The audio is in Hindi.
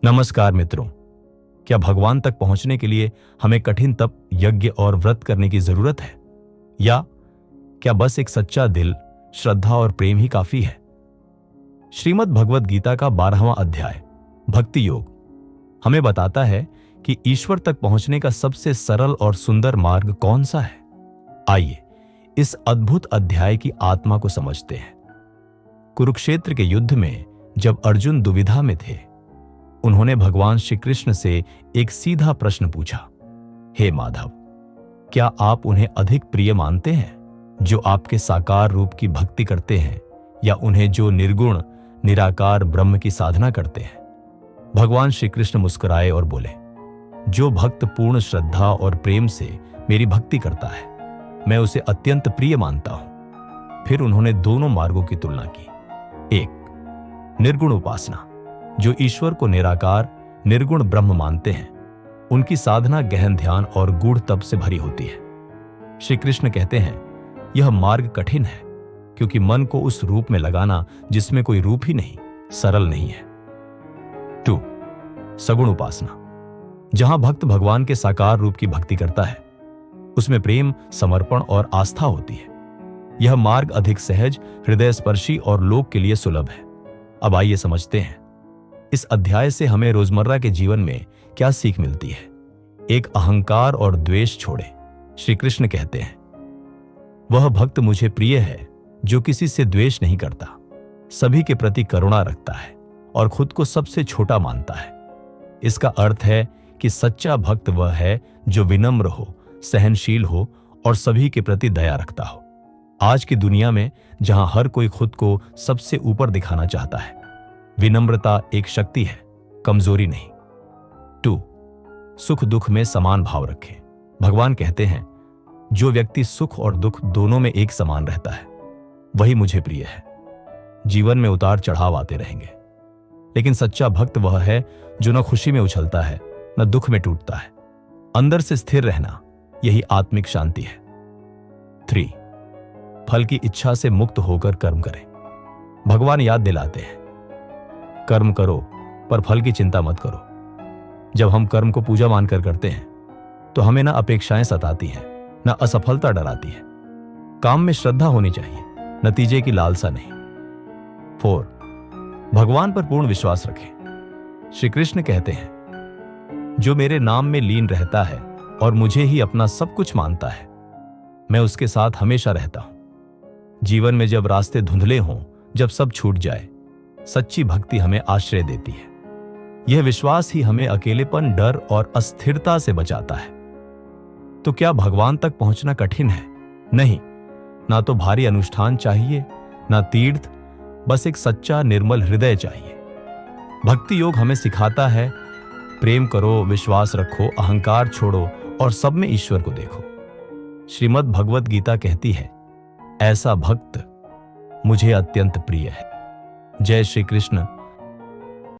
नमस्कार मित्रों। क्या भगवान तक पहुंचने के लिए हमें कठिन तप, यज्ञ और व्रत करने की जरूरत है, या क्या बस एक सच्चा दिल, श्रद्धा और प्रेम ही काफी है? श्रीमद् भगवद गीता का 12वां अध्याय भक्ति योग हमें बताता है कि ईश्वर तक पहुंचने का सबसे सरल और सुंदर मार्ग कौन सा है। आइए इस अद्भुत अध्याय की आत्मा को समझते हैं। कुरुक्षेत्र के युद्ध में जब अर्जुन दुविधा में थे, उन्होंने भगवान श्री कृष्ण से एक सीधा प्रश्न पूछा, हे माधव, क्या आप उन्हें अधिक प्रिय मानते हैं जो आपके साकार रूप की भक्ति करते हैं, या उन्हें जो निर्गुण निराकार ब्रह्म की साधना करते हैं? भगवान श्री कृष्ण मुस्कुराए और बोले, जो भक्त पूर्ण श्रद्धा और प्रेम से मेरी भक्ति करता है, मैं उसे अत्यंत प्रिय मानता हूं। फिर उन्होंने दोनों मार्गों की तुलना की। एक, निर्गुण उपासना, जो ईश्वर को निराकार निर्गुण ब्रह्म मानते हैं, उनकी साधना गहन ध्यान और गूढ़ तप से भरी होती है। श्री कृष्ण कहते हैं, यह मार्ग कठिन है, क्योंकि मन को उस रूप में लगाना जिसमें कोई रूप ही नहीं, सरल नहीं है। 2, सगुण उपासना, जहां भक्त भगवान के साकार रूप की भक्ति करता है, उसमें प्रेम, समर्पण और आस्था होती है। यह मार्ग अधिक सहज, हृदय स्पर्शी और लोक के लिए सुलभ है। अब आइए समझते हैं, इस अध्याय से हमें रोजमर्रा के जीवन में क्या सीख मिलती है। एक, अहंकार और द्वेष छोड़े। श्री कृष्ण कहते हैं, वह भक्त मुझे प्रिय है जो किसी से द्वेष नहीं करता, सभी के प्रति करुणा रखता है और खुद को सबसे छोटा मानता है। इसका अर्थ है कि सच्चा भक्त वह है जो विनम्र हो, सहनशील हो और सभी के प्रति दया रखता हो। आज की दुनिया में जहां हर कोई खुद को सबसे ऊपर दिखाना चाहता है, विनम्रता एक शक्ति है, कमजोरी नहीं। 2, सुख दुख में समान भाव रखें। भगवान कहते हैं, जो व्यक्ति सुख और दुख दोनों में एक समान रहता है, वही मुझे प्रिय है। जीवन में उतार चढ़ाव आते रहेंगे, लेकिन सच्चा भक्त वह है जो न खुशी में उछलता है, न दुख में टूटता है। अंदर से स्थिर रहना, यही आत्मिक शांति है। 3, फल की इच्छा से मुक्त होकर कर्म करें। भगवान याद दिलाते हैं, कर्म करो पर फल की चिंता मत करो। जब हम कर्म को पूजा मानकर करते हैं, तो हमें न अपेक्षाएं सताती हैं, न असफलता डराती है। काम में श्रद्धा होनी चाहिए, नतीजे की लालसा नहीं। 4, भगवान पर पूर्ण विश्वास रखें। श्री कृष्ण कहते हैं, जो मेरे नाम में लीन रहता है और मुझे ही अपना सब कुछ मानता है, मैं उसके साथ हमेशा रहता हूं। जीवन में जब रास्ते धुंधले हों, जब सब छूट जाए, सच्ची भक्ति हमें आश्रय देती है। यह विश्वास ही हमें अकेलेपन, डर और अस्थिरता से बचाता है। तो क्या भगवान तक पहुंचना कठिन है? नहीं, ना तो भारी अनुष्ठान चाहिए, ना तीर्थ, बस एक सच्चा निर्मल हृदय चाहिए। भक्ति योग हमें सिखाता है, प्रेम करो, विश्वास रखो, अहंकार छोड़ो और सब में ईश्वर को देखो। श्रीमद् भगवद गीता कहती है, ऐसा भक्त मुझे अत्यंत प्रिय है। जय श्री कृष्ण।